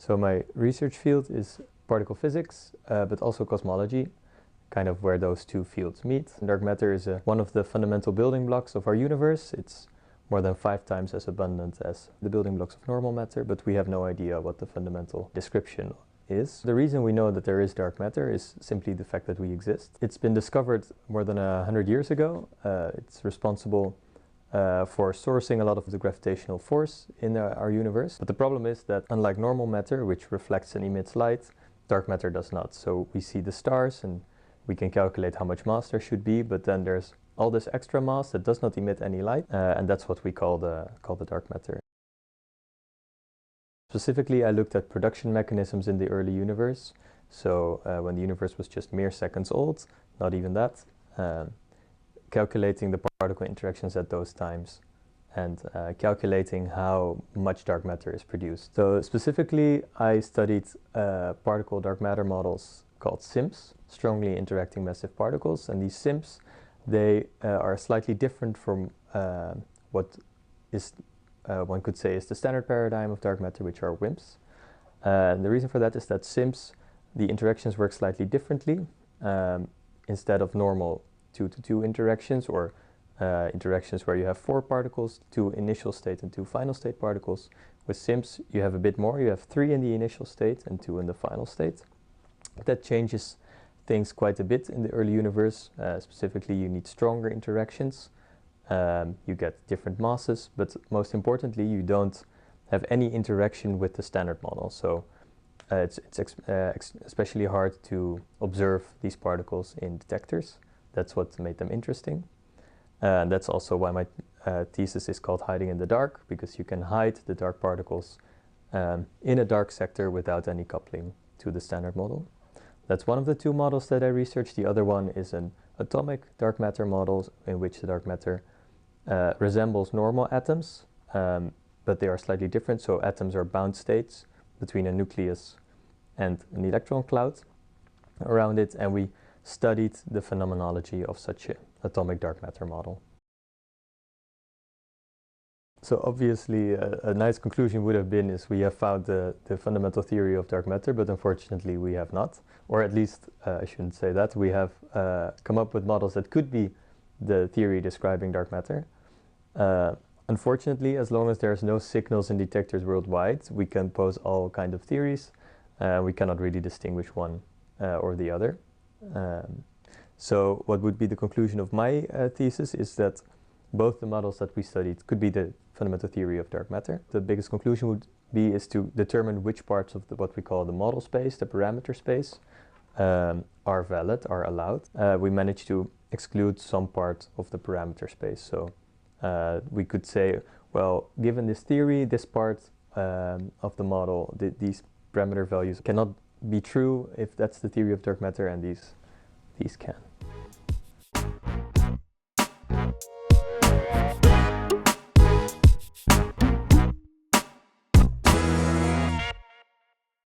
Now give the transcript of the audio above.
So my research field is particle physics, but also cosmology, kind of where those two fields meet. Dark matter is one of the fundamental building blocks of our universe. It's more than 5 times as abundant as the building blocks of normal matter, but we have no idea what the fundamental description is. The reason we know that there is dark matter is simply the fact that we exist. It's been discovered more than 100 years ago. It's responsible for sourcing a lot of the gravitational force in our universe. But the problem is that unlike normal matter, which reflects and emits light, dark matter does not. So we see the stars and we can calculate how much mass there should be, but then there's all this extra mass that does not emit any light, and that's what we call the dark matter. Specifically, I looked at production mechanisms in the early universe. So when the universe was just mere seconds old, not even that, calculating the particle interactions at those times and calculating how much dark matter is produced. So specifically, I studied particle dark matter models called SIMPs, strongly interacting massive particles, and these SIMPs, they are slightly different from what is one could say is the standard paradigm of dark matter, which are WIMPs. And the reason for that is that SIMPs, the interactions work slightly differently. Instead of normal 2-to-2 interactions, or interactions where you have 4 particles, 2 initial state and 2 final state particles, with SIMPs you have a bit more. You have 3 in the initial state and 2 in the final state. That changes things quite a bit in the early universe. Specifically, you need stronger interactions. You get different masses, but most importantly, you don't have any interaction with the standard model. So it's especially hard to observe these particles in detectors. That's what made them interesting. And that's also why my thesis is called Hiding in the Dark, because you can hide the dark particles in a dark sector without any coupling to the standard model. That's one of the 2 models that I researched. The other one is an atomic dark matter model in which the dark matter resembles normal atoms, but they are slightly different. So atoms are bound states between a nucleus and an electron cloud around it, and we studied the phenomenology of such an atomic dark matter model. So obviously a nice conclusion would have been is we have found the fundamental theory of dark matter, but unfortunately we have not, or at least I shouldn't say that. We have come up with models that could be the theory describing dark matter. Unfortunately, as long as there's no signals in detectors worldwide, we can pose all kinds of theories. We cannot really distinguish one or the other. So what would be the conclusion of my thesis is that both the models that we studied could be the fundamental theory of dark matter. The biggest conclusion would be is to determine which parts of what we call the model space, the parameter space, are valid, are allowed. We managed to exclude some part of the parameter space. So we could say, well, given this theory, this part of the model, these parameter values cannot be true if that's the theory of dark matter, and these can.